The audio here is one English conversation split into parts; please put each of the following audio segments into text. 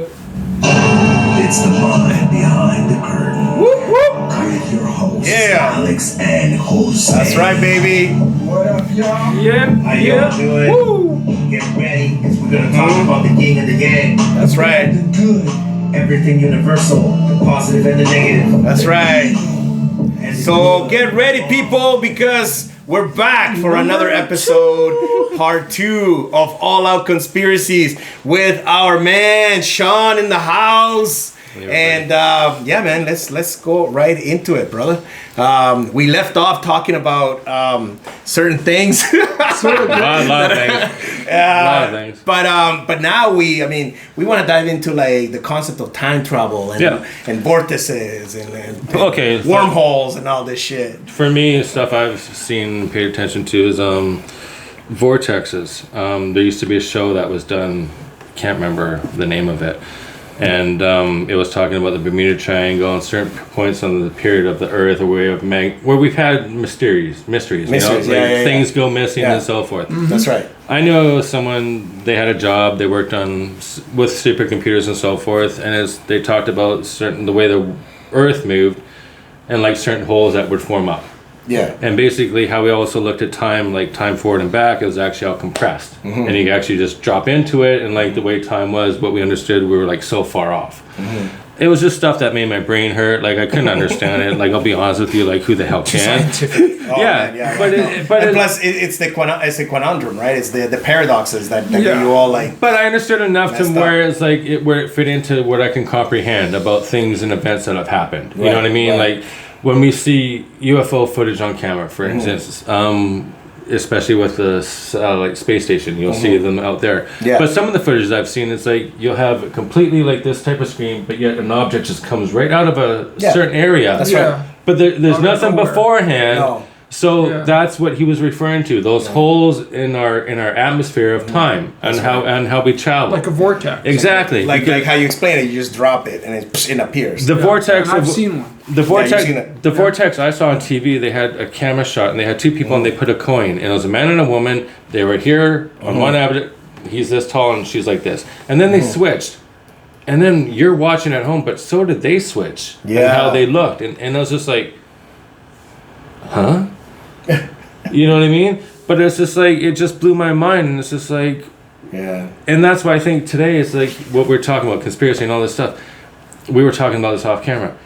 It's the mind behind the curtain. Whoop, whoop. With your hosts, Yeah. Alex and Jose. That's right, baby. What up, y'all? Yep. How y'all doing? Woo. Get ready, because we're going to talk about the king of the gang. That's right. The good, everything universal, the positive and the negative. That's right. And So get ready, people, because we're back for another episode, part 2 of All Out Conspiracies with our man Sean in the house. And yeah, man, let's go right into it, brother. We left off talking about certain things. A lot of things. A lot of things. But now we want to dive into like the concept of time travel and vortices and wormholes and all this shit. For me, stuff I've seen, paid attention to is vortexes. There used to be a show that was done, can't remember the name of it. And it was talking about the Bermuda Triangle and certain points on the period of the Earth where we've had mysteries. Things go missing and so forth. Mm-hmm. That's right. I know someone, they had a job, they worked with supercomputers and so forth, and as they talked about the way the Earth moved and like certain holes that would form up. Yeah. And basically how we also looked at time, like time forward and back, it was actually all compressed. Mm-hmm. And you could actually just drop into it, and like the way time was, what we understood, we were like so far off. Mm-hmm. It was just stuff that made my brain hurt. Like I couldn't understand it. Like I'll be honest with you, like who the hell can? Scientific. Yeah. But plus it's the conundrum, right? It's the paradoxes that you all like. But I understood enough to where it's like where it fit into what I can comprehend about things and events that have happened. You know what I mean? Right. Like when we see UFO footage on camera, for instance, especially with the space station, you'll see them out there. Yeah. But some of the footage I've seen, it's like you'll have completely like this type of screen, but yet an object just comes right out of a certain area. That's right. But there's nothing beforehand. No. So that's what he was referring to. Those holes in our atmosphere of time and how we travel. Like a vortex. Exactly. Like how you explain it, you just drop it and it appears. The vortex. I've seen one. The vortex I saw on TV, they had a camera shot and they had two people and they put a coin, and it was a man and a woman. They were here on one end. He's this tall and she's like this, and then they switched. And then you're watching at home, but so did they switch. Yeah. And how they looked, and I was just like, huh? You know what I mean? But it's just like, it just blew my mind, and it's just like, and that's why I think today is like what we're talking about, conspiracy and all this stuff. We were talking about this off camera.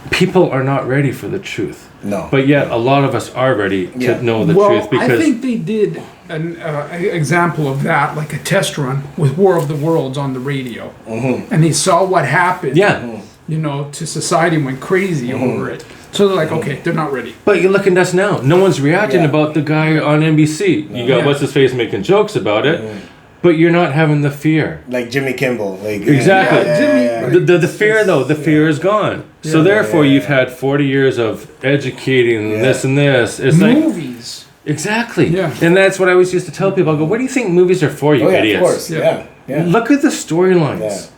People are not ready for the truth. No. But yet a lot of us are ready to know the truth, because I think they did an example of that, like a test run with War of the Worlds on the radio. And they saw what happened. Yeah. You know, to society went crazy over it. So they're like, okay, they're not ready. But you look at us now. No one's reacting about the guy on NBC. You got what's his face making jokes about it, but you're not having the fear. Like Jimmy Kimmel. Like, exactly. The fear though, the fear is gone. So therefore, you've had 40 years of educating this and this. It's movies. Like exactly. Yeah. And that's what I always used to tell people. I go, what do you think movies are for, you idiots? Of course. Yeah. Look at the storylines.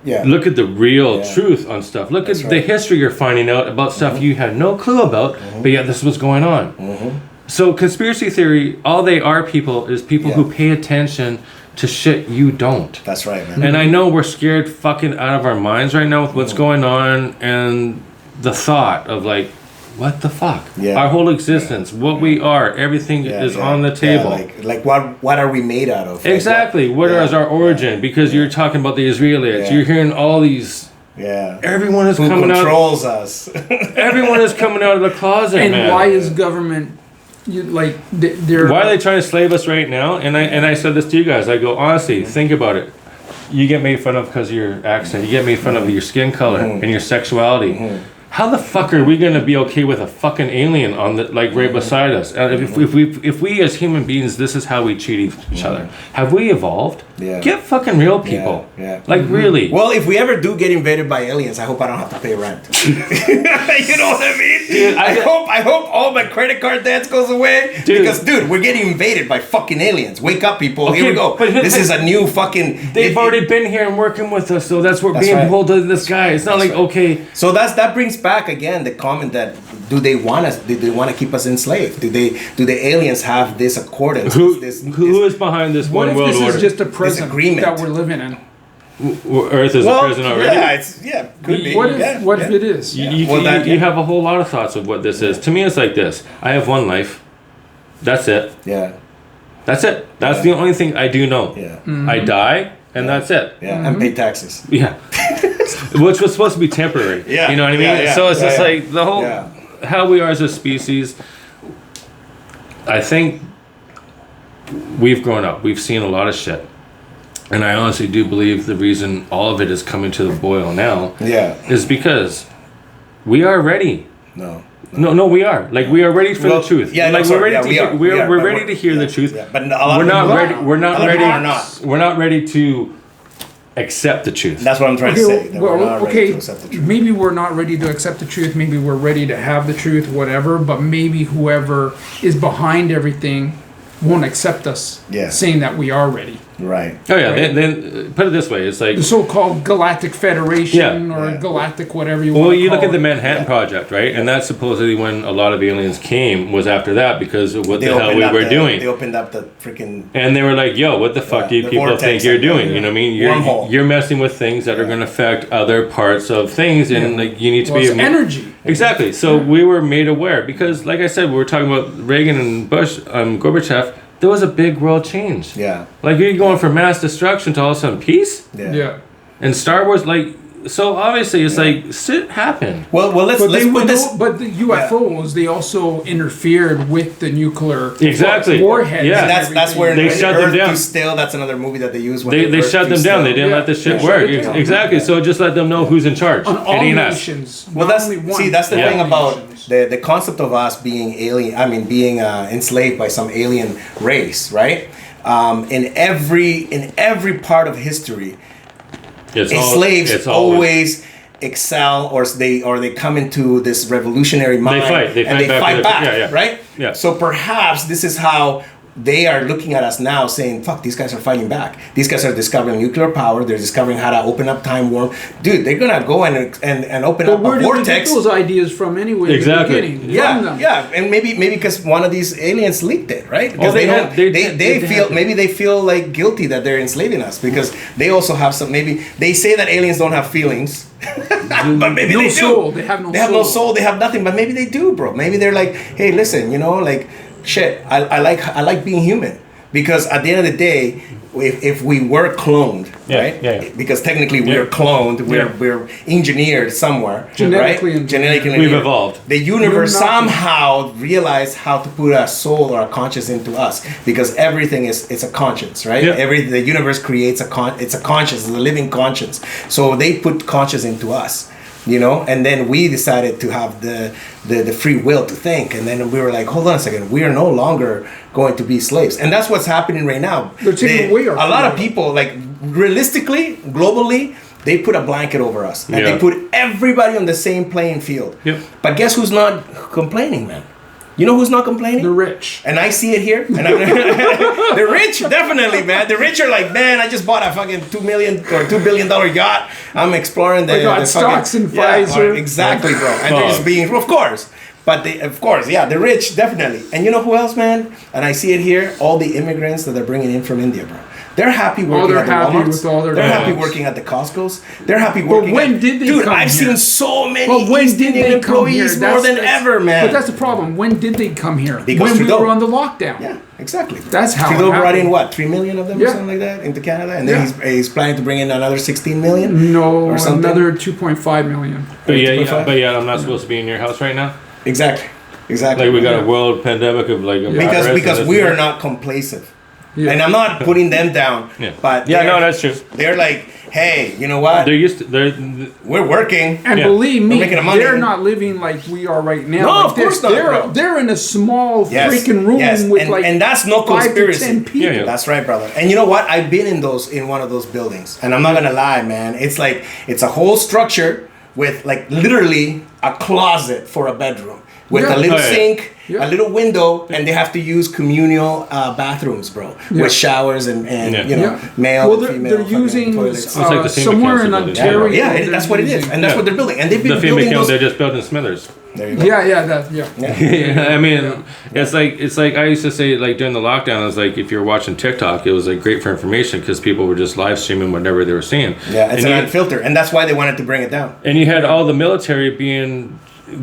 Yeah. Look at the real truth on stuff. Look at the history you're finding out about stuff you had no clue about, but yet this was going on. So conspiracy theory, all they are is people who pay attention to shit you don't. That's right, man. And I know we're scared fucking out of our minds right now with what's going on, and the thought of like, what the fuck? Our whole existence, what we are, everything is on the table. Like what are we made out of? Exactly. Like what is our origin? Because you're talking about the Israelis. You're hearing all these. Everyone is coming out. Who controls us? Everyone is coming out of the closet, and man. why is government... Why are they trying to slave us right now? And I said this to you guys. I go, honestly, think about it. You get made fun of because of your accent. You get made fun of your skin color and your sexuality. How the fuck are we gonna be okay with a fucking alien on the right beside us? If we as human beings, this is how we treat each other. Have we evolved? Get fucking real, people. Like really. Well, if we ever do get invaded by aliens, I hope I don't have to pay rent. You know what I mean? Dude, I hope all my credit card debts goes away. Because we're getting invaded by fucking aliens. Wake up, people. Okay, here we go. This is a new fucking. They've already been here and working with us, so that's what being pulled to this guy. It's not okay. So that brings back again the comment that do they want to keep us enslaved? Do the aliens have this accordance? Who is behind this one world order? What if this is just a present agreement that we're living in? Earth is a prison already. Could be. What if it is? You have a whole lot of thoughts of what this is. To me, it's like this. I have one life. That's it. Yeah. That's it. That's the only thing I do know. Yeah. Mm-hmm. I die, and that's it. Yeah. And pay taxes. Yeah. Which was supposed to be temporary. Yeah. You know what I mean? Yeah, yeah. So it's just Yeah, like the whole how we are as a species. I think we've grown up. We've seen a lot of shit. And I honestly do believe the reason all of it is coming to the boil now is because we are ready. No, we are. Like, we are ready for the truth. Yeah, like, we're ready to hear, we're ready to hear the truth. Yeah. But a lot of people ready. We're not ready. Are not. We're not ready to accept the truth. That's what I'm trying to say. That we're not ready to accept the truth. Maybe we're not ready to accept the truth. Maybe we're ready to have the truth, whatever. But maybe whoever is behind everything won't accept us saying that we are ready. Right. Oh yeah. Right? Then put it this way: it's like the so-called Galactic Federation or Galactic whatever you want. Well, you look at the Manhattan Project, right? And that's supposedly when a lot of aliens came was after that because of what the hell we were doing. They opened up the freaking. And they were like, "Yo, what the fuck do you people think you're doing? You know what I mean? You're messing with things that are going to affect other parts of things, and like you need to be energy." Exactly. So we were made aware because, like I said, we were talking about Reagan and Bush, Gorbachev. There was a big world change. Yeah. Like you're going from mass destruction to all of a sudden peace. Yeah. And Star Wars, like, so obviously it's like shit happened. Well, let's put this. But the UFOs, they also interfered with the nuclear Yeah. warheads. And that's where they shut them down. Still, that's another movie that they use. When they shut them down. They didn't let this shit work. Exactly. So just let them know who's in charge. On all nations. Well, that's the thing about the concept of us being alien. I mean, being enslaved by some alien race, right? In every part of history. Slaves always excel, or they come into this revolutionary mind. They fight back, right? Yeah. So perhaps this is how they are looking at us now, saying, "Fuck, these guys are fighting back. These guys are discovering nuclear power. They're discovering how to open up time warp. Dude, they're gonna go and open up a vortex." Where did they get those ideas from anyway? Exactly. In the beginning? Yeah, and maybe because one of these aliens leaked it, right? Because they feel like guilty that they're enslaving us because they also have some. Maybe they say that aliens don't have feelings. But maybe they do. They have no soul. They have no soul. They have nothing. But maybe they do, bro. Maybe they're like, hey, listen, like, shit. I like being human because at the end of the day, if we were cloned, right? Yeah. Because technically we are cloned. We're engineered somewhere, genetically right? Genetically, we've evolved. The universe somehow realized how to put a soul or a conscience into us because everything it's a conscience, right? Yeah. The universe creates it's a conscience, it's a living conscience. So they put conscience into us. And then we decided to have the free will to think, and then we were like, hold on a second, we are no longer going to be slaves, and that's what's happening right now. They're taking away our a lot of people, like realistically, globally, they put a blanket over us, and they put everybody on the same playing field. Yep. But guess who's not complaining, man? You know who's not complaining? The rich. And I see it here. And the rich, definitely, man. The rich are like, man, I just bought a fucking $2 million or $2 billion yacht. I'm exploring the stocks in Pfizer. Exactly, bro. And they're just being, of course. But the rich, definitely. And you know who else, man? And I see it here. All the immigrants that they're bringing in from India, bro. They're happy working at the Walmarts. They're happy working at the Costco's. They're happy working. But when did they Dude, come I've here? seen so many when East did Indian they come employees here? more than ever, man. But that's the problem. When did they come here? Because when Trudeau. we were on the lockdown. Yeah, exactly. That's how Trudeau it brought in happened. what, 3 million of them or something like that into Canada, and then he's planning to bring in another 16 million. No, or something. another 2.5 million. But yeah, I'm not supposed to be in your house right now. Exactly. Like we got a world pandemic of like because we are not complacent. Yeah. And I'm not putting them down, but that's true. They're like, hey, you know what? We're working, and believe me, they're not living like we are right now. No, of course not. They're in a small freaking room with and that's no 5 conspiracy. to 10 people. Yeah. That's right, brother. And you know what? I've been in one of those buildings, and I'm not gonna lie, man. It's like it's a whole structure with like literally a closet for a bedroom. with Yeah. a little Oh, yeah. sink, Yeah. a little window, and they have to use communal bathrooms, bro, Yeah. with showers and Yeah. you know, Yeah. male, Well, and they're, female they're fucking using toilets. It's like the FEMA somewhere in council building. Ontario. Yeah, they're that's what it is, using- and that's what they're building, and they've been The FEMA building account, those. they're just building Smithers. There you go. Yeah. I mean, it's like I used to say, like during the lockdown, I was like, if you're watching TikTok, it was like great for information because people were just live streaming whatever they were seeing. Yeah, it's and an unfiltered, and that's why they wanted to bring it down. And you had all the military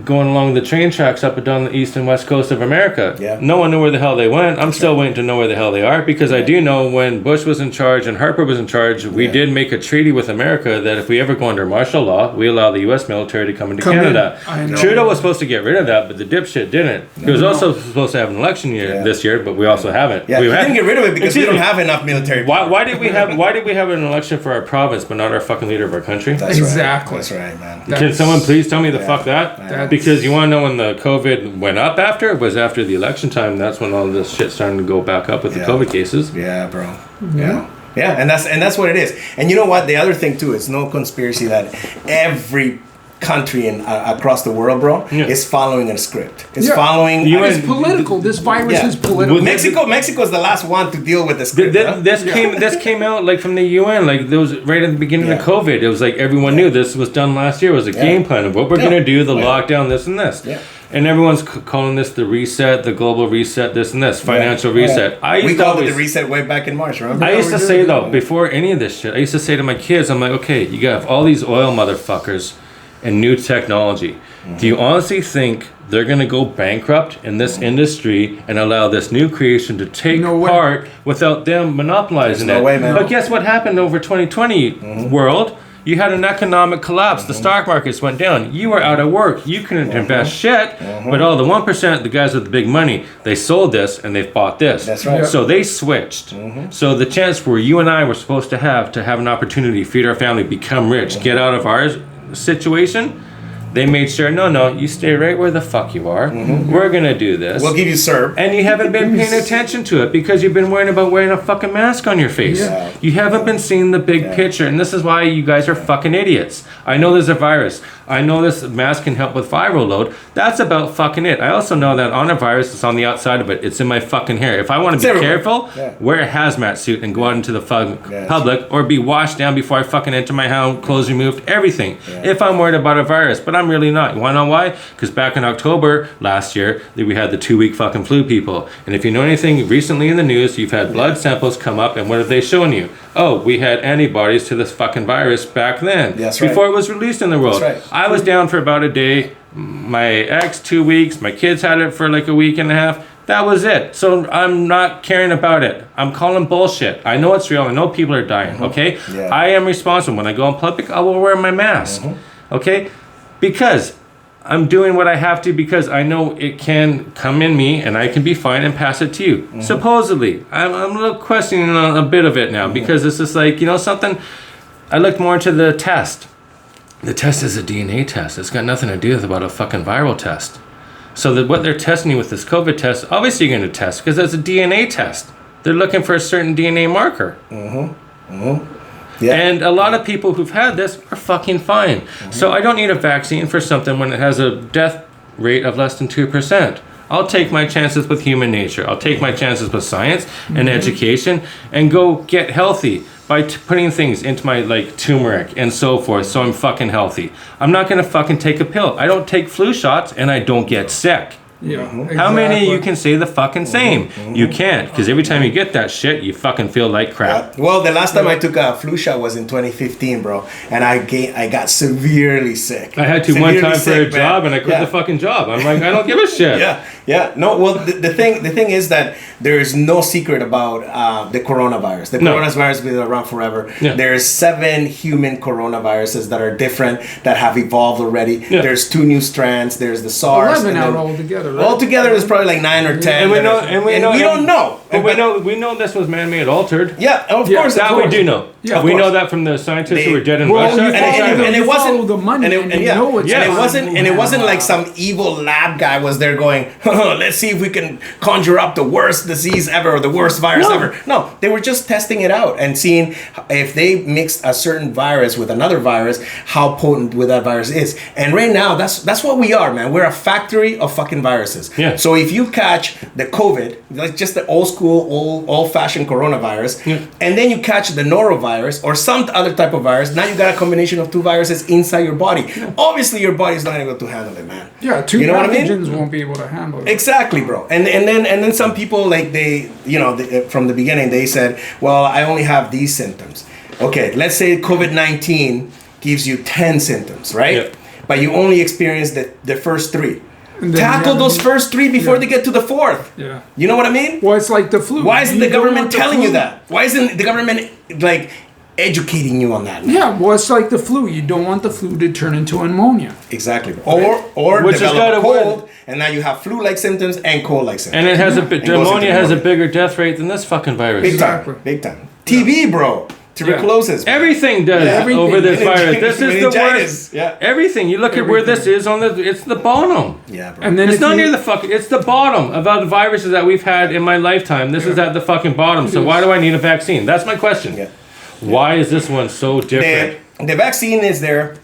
going along the train tracks up and down the east and west coast of America. Yeah. No one knew where the hell they went. I'm still waiting to know where the hell they are because I do know when Bush was in charge and Harper was in charge, we did make a treaty with America that if we ever go under martial law, we allow the U.S. military to come into Canada. I know. Trudeau was supposed to get rid of that, but the dipshit didn't. He was also supposed to have an election year this year, but we also haven't. Yeah, we we didn't get rid of it because we don't have enough military. Why did we have an election for our province but not our fucking leader of our country? That's Exactly. Right. That's right, man. Can someone please tell me the fuck that? That's- Because you want to know when the COVID went up after? It was after the election time. That's when all this shit started to go back up with the COVID cases. Yeah, bro. Yeah. Yeah, and that's what it is. And you know what? The other thing too, it's no conspiracy that every country across the world, bro, is following a script. It's following. It's political. This virus is political. Mexico is the last one to deal with the script. This came out like from the UN, like there was right at the beginning of COVID. It was like everyone knew this was done last year. It was a game plan of what we're gonna do, the lockdown, this and this. Yeah. And everyone's calling this the reset, the global reset, this and this, financial reset. We called it the reset way back in March, remember? I used to say though, before any of this shit, I used to say to my kids, I'm like, okay, you got all these oil motherfuckers and new technology. Do you honestly think they're going to go bankrupt in this industry and allow this new creation to take part without them monopolizing There's it? no way, man. But guess what happened over 2020 world? You had an economic collapse. The stock markets went down. You were out of work. You couldn't invest shit. But all the 1%, the guys with the big money, they sold this and they've bought this. That's right. So they switched. So the chance where you and I were supposed to have an opportunity to feed our family, become rich, get out of our situation, they made sure, no, you stay right where the fuck you are. We're going to do this. We'll give you syrup. And you haven't been paying attention to it because you've been worrying about wearing a fucking mask on your face. Yeah. You haven't been seeing the big picture. And this is why you guys are fucking idiots. I know there's a virus. I know this mask can help with viral load. That's about fucking it. I also know that on a virus that's on the outside of it, it's in my fucking hair. If I want to be careful, wear a hazmat suit and go out into the public or be washed down before I fucking enter my house, clothes removed, everything. If I'm worried about a virus, but I'm really not. You want to know why? Because back in October last year, we had the 2-week fucking flu people. And if you know anything recently in the news, you've had blood samples come up and what have they shown you? Oh, we had antibodies to this fucking virus back then. That's right. Before it was released in the world. That's right. I was down for about a day. My ex, 2 weeks. My kids had it for like a week and a half. That was it. So I'm not caring about it. I'm calling bullshit. I know it's real. I know people are dying. Okay? Yeah. I am responsible. When I go in public, I will wear my mask. Okay? Because I'm doing what I have to because I know it can come in me and I can be fine and pass it to you. Supposedly. I'm a little questioning a bit of it now because it's just like, something. I looked more into the test. The test is a DNA test. It's got nothing to do with about a fucking viral test. So what they're testing you with this COVID test, obviously you're going to test because it's a DNA test. They're looking for a certain DNA marker. Yeah. And a lot of people who've had this are fucking fine. So I don't need a vaccine for something when it has a death rate of less than 2%. I'll take my chances with human nature. I'll take my chances with science and education and go get healthy by putting things into my turmeric and so forth so I'm fucking healthy. I'm not going to fucking take a pill. I don't take flu shots and I don't get sick. Yeah. How many of you can say the fucking same? You can't, because every time you get that shit, you fucking feel like crap. Well, the last time I took a flu shot was in 2015, bro, and I got severely sick. I had to Severely one time for a sick, job, man. and I quit the fucking job. I'm like, I don't give a shit. Yeah. No, well, the thing is that there is no secret about the coronavirus. The coronavirus has been around forever. Yeah. There's 7 human coronaviruses that are different that have evolved already. Yeah. There's 2 new strands. There's the SARS. 11 and out then altogether, right? Altogether, there's probably like 9 or 10. And we know- and we we know- don't know. But we know this was man-made, altered. Yeah, of Yeah, course. That of we course. do know. Yeah, of we course. know that from the scientists who They- were dead in Well, Russia. you follow and the, it you follow wasn't- the money, and you know it's and it not wasn't, and it wasn't like some evil lab guy was there going, let's see if we can conjure up the worst disease ever or the worst virus ever. No, they were just testing it out and seeing if they mixed a certain virus with another virus, how potent with that virus is. And right now, that's what we are, man. We're a factory of fucking viruses. Yeah. So if you catch the COVID, like just the old school, old-fashioned coronavirus, and then you catch the norovirus or some other type of virus, now you got a combination of two viruses inside your body. Obviously, your body's not able to handle it, man. Yeah, two You know what I mean? pathogens won't be able to handle it. Exactly, bro. And then some people like from the beginning they said, well, I only have these symptoms. Okay, let's say COVID-19 gives you 10 symptoms, right? Yep. But you only experience the first 3. And then Tackle you those have- first 3 before Yeah. they get to the 4th. Yeah. You know what I mean? Well, it's like the flu. Why isn't You the don't government want the telling you flu. that? Why isn't the government like educating you on that? Man? Yeah, well, it's like the flu. You don't want the flu to turn into pneumonia. Exactly. Or Which has develop got a a cold, and now you have flu-like symptoms and cold-like symptoms. And it has goes into pneumonia has a pneumonia. bigger death rate than this fucking virus. Big Exactly. time. Big time. TB, bro. Tuberculosis. man. Everything does Yeah. Everything. over this virus. This is the Meningitis. worst. Yeah. Everything. You look at where this is on it's the bottom. Yeah, bro. And then It's if not you- near the fucking. It's the bottom of all the viruses that we've had in my lifetime. This is at the fucking bottom. So why do I need a vaccine? That's my question. Yeah. Why is this one so different? The vaccine is there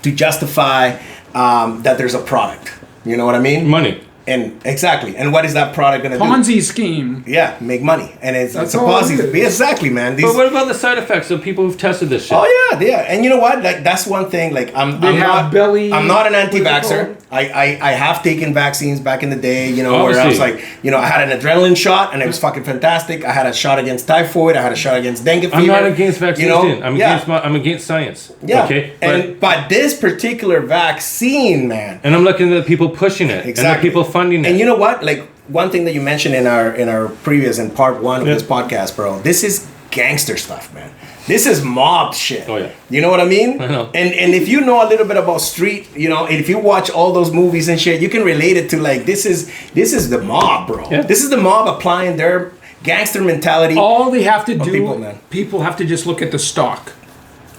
to justify that there's a product. You know what I mean? Money. And exactly. And what is that product going to do? Ponzi scheme. Yeah, make money. And it's That's a all it positive. is. Exactly, man. These, But what about the side effects of people who've tested this shit? oh yeah. And you know what? Like that's one thing. Like I'm have not belly- I'm not an what's it anti-vaxxer. called? I have taken vaccines back in the day, you know, where I was Obviously. like, you know, I had an adrenaline shot and it was fucking fantastic. I had a shot against typhoid. I had a shot against dengue fever. I'm not against vaccines. You know? I'm Yeah. I'm against science. Yeah. Okay. But this particular vaccine, man. And I'm looking at the people pushing it and the people funding it. And you know what? Like one thing that you mentioned in our previous in part 1 of this podcast, bro. This is gangster stuff, man. This is mob shit. Oh, yeah. You know what I mean? I know. And if you know a little bit about street, you know, if you watch all those movies and shit, you can relate it to like this is the mob, bro. Yeah. This is the mob applying their gangster mentality. All they have to do, people, man. have to just look at the stock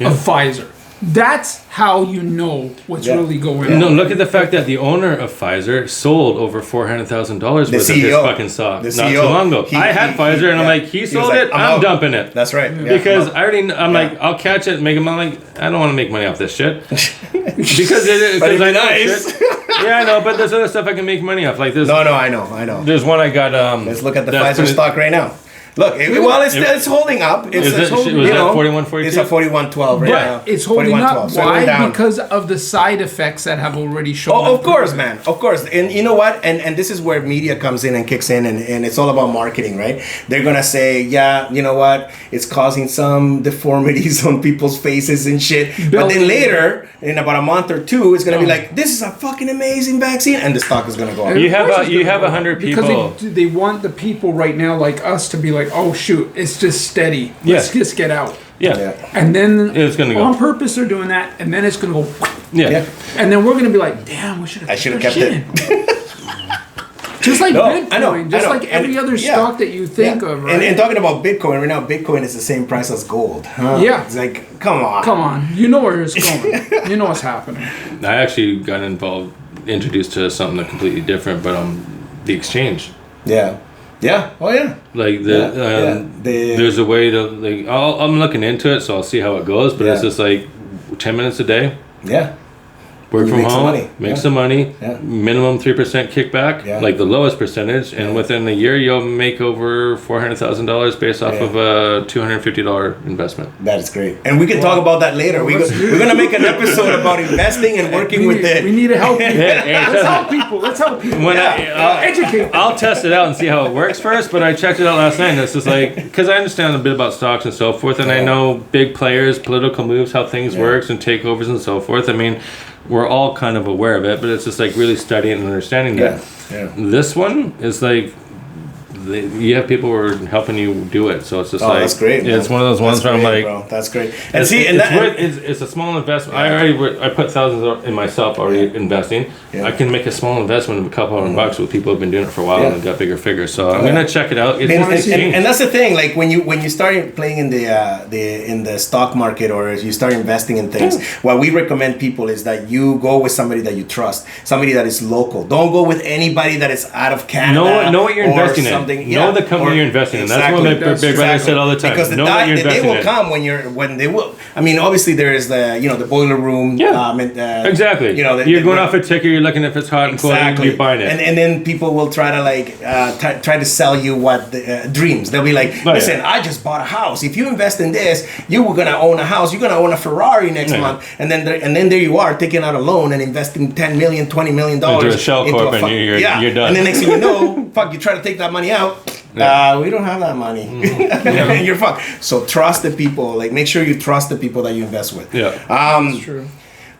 Yeah. of Pfizer. That's how you know what's Yeah. really going No, on. look at the fact that the owner of Pfizer sold over $400,000 worth of his CEO. fucking stock The not CEO. too long ago. He- I had he- Pfizer, and I'm yeah. like, he was sold like, it, I'm out. dumping it. That's right. Yeah, Because I'm I already, I'm Yeah. like, I'll catch it, make them. I'm like, I don't want to make money off this shit. Because it, But it'd because I be know nice. shit. Yeah, I know, but there's other stuff I can make money off. Like this. No, I know. There's one I got. Let's look at the that's Pfizer gonna- stock right now. Look, it's holding up. It's Is it- was you that know, 41.42? It's a 41.12 right now. But it's holding up. 41.12, so it went Why? down. Because of the side effects that have already shown. Oh, up. of course, man. Of course. And you know what? And this is where media comes in and kicks in, and it's all about marketing, right? They're going to say, yeah, you know what? It's causing some deformities on people's faces and shit. But then later, in about a month or two, it's going to be like, this is a fucking amazing vaccine. And the stock is going to go up. You have Of course it's you gonna have go up. 100 because people. they want the people right now like us to be like, oh shoot, it's just steady. Let's Yeah. just get out. Yeah. And then It's gonna go. on purpose they're doing that, and then it's gonna go, Yeah. and then we're gonna be like, damn, we should have. I should have kept it. Just like No, Bitcoin, I know. just I know. like every And- other yeah. stock that you think Yeah. of, right? And talking about Bitcoin, right now, Bitcoin is the same price as gold. Huh? Yeah. It's like, come on. Come on, you know where it's going. You know what's happening. I actually got involved, introduced to something completely different, but the exchange. Yeah. Yeah. Oh, yeah. Like The- there's a way to like. I'm looking into it, so I'll see how it goes. But it's Yeah. just like 10 minutes a day. Yeah. Work You from make some home, money. make Yeah. some money, Yeah. minimum 3% kickback, Yeah. like the lowest percentage, and Yeah. within a year you'll make over $400,000 based off Yeah. of a $250 investment. That is great. And we can talk about that later. We're going to make an episode about investing and working with we it. need to help people. Hey, Let's help people. Let's help people. When Educate them. I'll test it out and see how it works first, but I checked it out last night, and it's just like, because I understand a bit about stocks and so forth, and I Yeah. know big players, political moves, how things works, and takeovers and so forth. I mean, we're all kind of aware of it, but it's just like really studying and understanding that. Yeah. This one is like you have people who are helping you do it. So it's just like that's great. Yeah, it's one of those ones where I'm like, bro, that's great. And it's, see, it's a small investment. I put thousands in myself already investing. Yeah. I can make a small investment of a couple $100 with people who've been doing it for a while and got bigger figures. So I'm gonna check it out. And that's the thing. Like when you start playing in the stock market or you start investing in things, what we recommend people is that you go with somebody that you trust, somebody that is local. Don't go with anybody that is out of Canada. Know what you're investing in. Yeah, know the company you're investing in. That's what my big brother said all the time. Because the day will come when they will. I mean, obviously there is the boiler room. Yeah. Exactly. You're going off a ticker. You're looking if it's hot and cold. And you're buying it. And then people will try to try to sell you what dreams. They'll be like, listen, I just bought a house. If you invest in this, you were gonna own a house. You're gonna own a Ferrari next month. And then there you are taking out a loan and investing $10 million, $20 million into a shell corp, and you're done. And then next thing you know, fuck, you try to take that money out. We don't have that money. And you're fucked. So trust the people. Like, make sure you trust the people that you invest with. Yeah. That's true.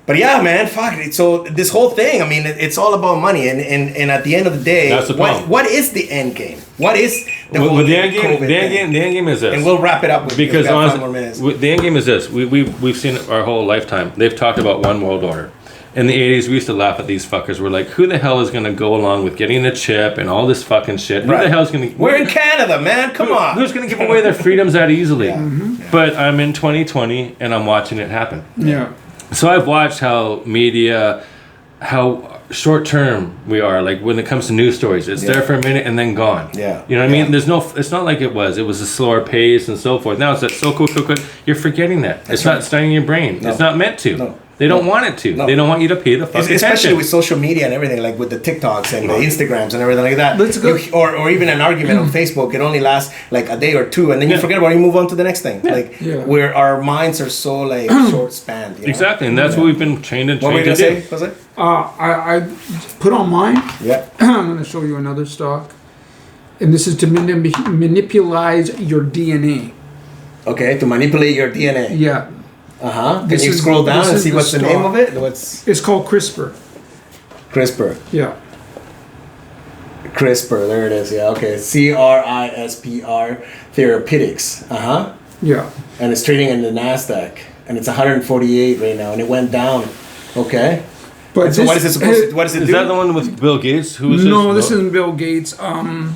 But yeah, man, fuck it. So this whole thing, I mean, it's all about money, and at the end of the day, that's the problem. What is the end game? What is the whole the end game? The end game is this. And we'll wrap it up with because honestly, 5 more minutes. The end game is this. We've seen it our whole lifetime. They've talked about one world order. In the 80s, we used to laugh at these fuckers. We're like, who the hell is going to go along with getting a chip and all this fucking shit? Who the hell is going to... We're in Canada, man. Come on. Who's going to give away their freedoms that easily? But I'm in 2020, and I'm watching it happen. Yeah. So I've watched how media, how short-term we are. Like, when it comes to news stories, it's there for a minute and then gone. Yeah. You know what I mean? It's not like it was. It was a slower pace and so forth. Now it's like so quick. You're forgetting that. It's not studying your brain. No. It's not meant to. No. They don't want it to. No. They don't want you to pay the fucking attention. Especially with social media and everything, like with the TikToks and the Instagrams and everything like that. Let's go. Or even an argument on Facebook, it only lasts like a day or two, and then you forget about it and you move on to the next thing. Where our minds are so like short spanned. Exactly, and that's what we've been trained to do. What were you gonna say, Jose? I put on mine. Yeah. I'm going to show you another stock, and this is to manipulate your DNA. Okay, to manipulate your DNA. Yeah. Can you scroll down and see what's the name of it? It's called CRISPR. CRISPR. Yeah. CRISPR, there it is. Yeah, okay. CRISPR Therapeutics. Yeah. And it's trading in the NASDAQ. And it's 148 right now. And it went down. Okay. But so what is it supposed to, what does it do? Is that the one with Bill Gates? Who is no, this isn't Bill Gates.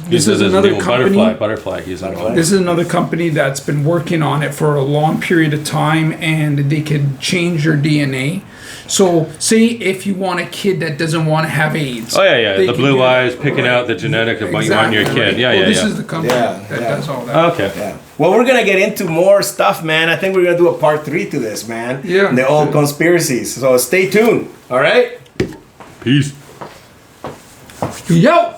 This is another company. Butterfly. He's on This is another company that's been working on it for a long period of time, and they could change your DNA. So, say if you want a kid that doesn't want to have AIDS. Oh yeah. The blue eyes, picking out the genetic of what you want in your kid. Yeah, This is the company that does all that. Okay. Yeah. Well, we're gonna get into more stuff, man. I think we're gonna do a part 3 to this, man. Yeah. The old conspiracies. So stay tuned. All right. Peace. Yo.